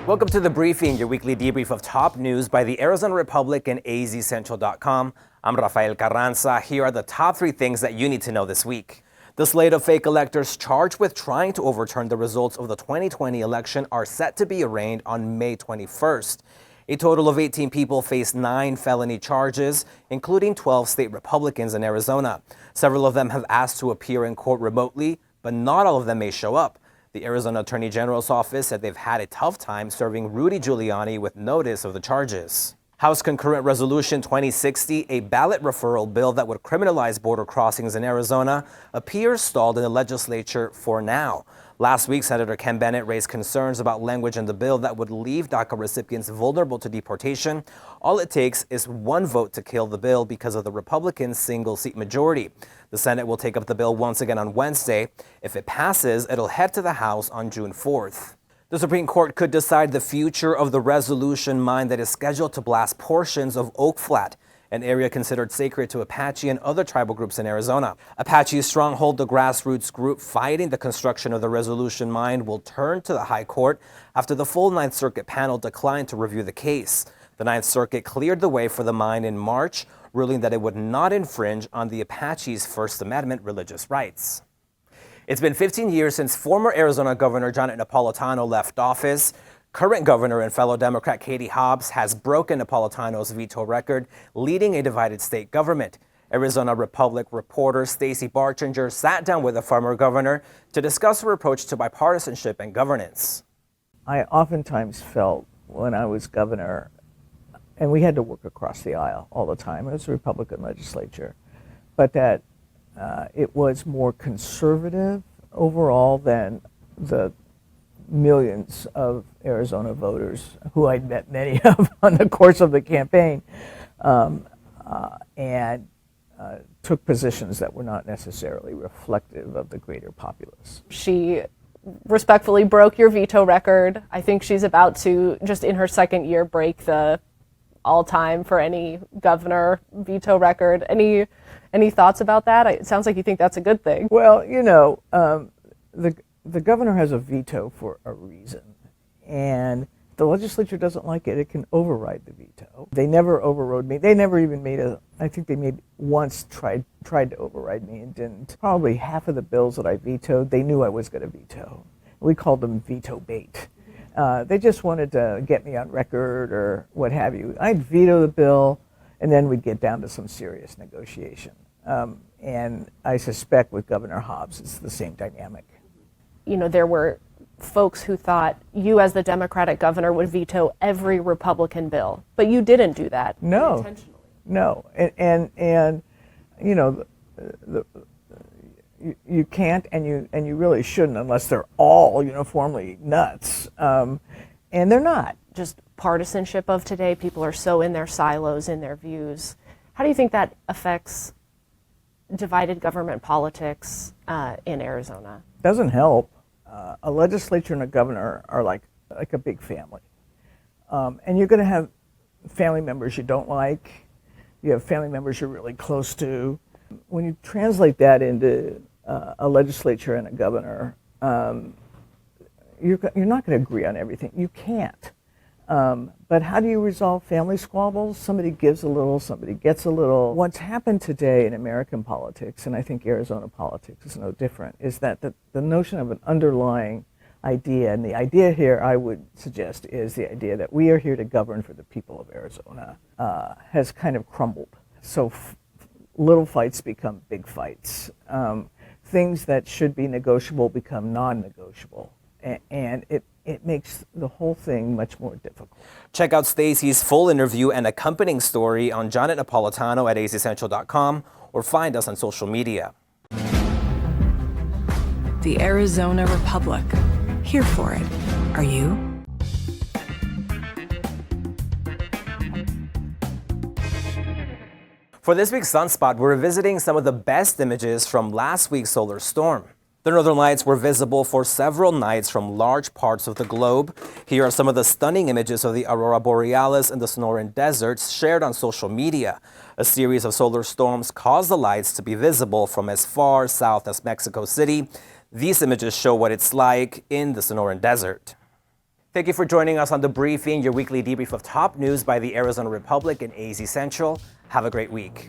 Welcome to The Briefing, your weekly debrief of top news by the Arizona Republic and azcentral.com. I'm Rafael Carranza. Here are the top 3 things that you need to know this week. The slate of fake electors charged with trying to overturn the results of the 2020 election are set to be arraigned on May 21st. A total of 18 people face 9 felony charges, including 12 state Republicans in Arizona. Several of them have asked to appear in court remotely, but not all of them may show up. The Arizona Attorney General's office said they've had a tough time serving Rudy Giuliani with notice of the charges. House Concurrent Resolution 2060, a ballot referral bill that would criminalize border crossings in Arizona, appears stalled in the legislature for now. Last week, Senator Ken Bennett raised concerns about language in the bill that would leave DACA recipients vulnerable to deportation. All it takes is one vote to kill the bill because of the Republican single-seat majority. The Senate will take up the bill once again on Wednesday. If it passes, it'll head to the House on June 4th. The Supreme Court could decide the future of the Resolution mine that is scheduled to blast portions of Oak Flat, an area considered sacred to Apache and other tribal groups in Arizona. Apache's Stronghold, the grassroots group fighting the construction of the Resolution mine, will turn to the High Court after the full Ninth Circuit panel declined to review the case. The Ninth Circuit cleared the way for the mine in March, ruling that it would not infringe on the Apache's First Amendment religious rights. It's been 15 years since former Arizona Governor Napolitano left office. Current governor and fellow Democrat Katie Hobbs has broken Napolitano's veto record, leading a divided state government. Arizona Republic reporter Stacey Barchinger sat down with the former governor to discuss her approach to bipartisanship and governance. I oftentimes felt when I was governor, and we had to work across the aisle all the time, it was a Republican legislature, but that it was more conservative overall than the millions of Arizona voters who I'd met many of on the course of the campaign, and took positions that were not necessarily reflective of the greater populace. She respectfully broke your veto record. I think she's about to, just in her second year, break the all-time for any governor veto record. Any thoughts about that? It sounds like you think that's a good thing. Well, you know, the governor has a veto for a reason, and if the legislature doesn't like it, it can override the veto. They never overrode me. They never even I think they once tried to override me and didn't. Probably half of the bills that I vetoed, they knew I was going to veto. We called them veto bait. They just wanted to get me on record or what have you. I'd veto the bill, and then we'd get down to some serious negotiation. And I suspect with Governor Hobbs, it's the same dynamic. You know, there were folks who thought you as the Democratic governor would veto every Republican bill, but you didn't do that. No, intentionally. No, and you know, you can't, and you really shouldn't unless they're all uniformly nuts, and they're not. Just partisanship of today, people are so in their silos, in their views. How do you think that affects divided government politics in Arizona? Doesn't help. A legislature and a governor are like a big family, and you're going to have family members you don't like. You have family members you're really close to. When you translate that into a legislature and a governor, you're not going to agree on everything. You can't. But how do you resolve family squabbles? Somebody gives a little, somebody gets a little. What's happened today in American politics, and I think Arizona politics is no different, is that the notion of an underlying idea, and the idea here I would suggest is the idea that we are here to govern for the people of Arizona, has kind of crumbled. So little fights become big fights. Things that should be negotiable become non-negotiable. And it makes the whole thing much more difficult. Check out Stacey's full interview and accompanying story on Napolitano at azcentral.com or find us on social media. The Arizona Republic. Here for it. Are you? For this week's Sunspot, we're revisiting some of the best images from last week's solar storm. The northern lights were visible for several nights from large parts of the globe. Here are some of the stunning images of the aurora borealis in the Sonoran deserts shared on social media. A series of solar storms caused the lights to be visible from as far south as Mexico City. These images show what it's like in the Sonoran desert. Thank you for joining us on The Briefing, your weekly debrief of top news by the Arizona Republic and AZ Central. Have a great week.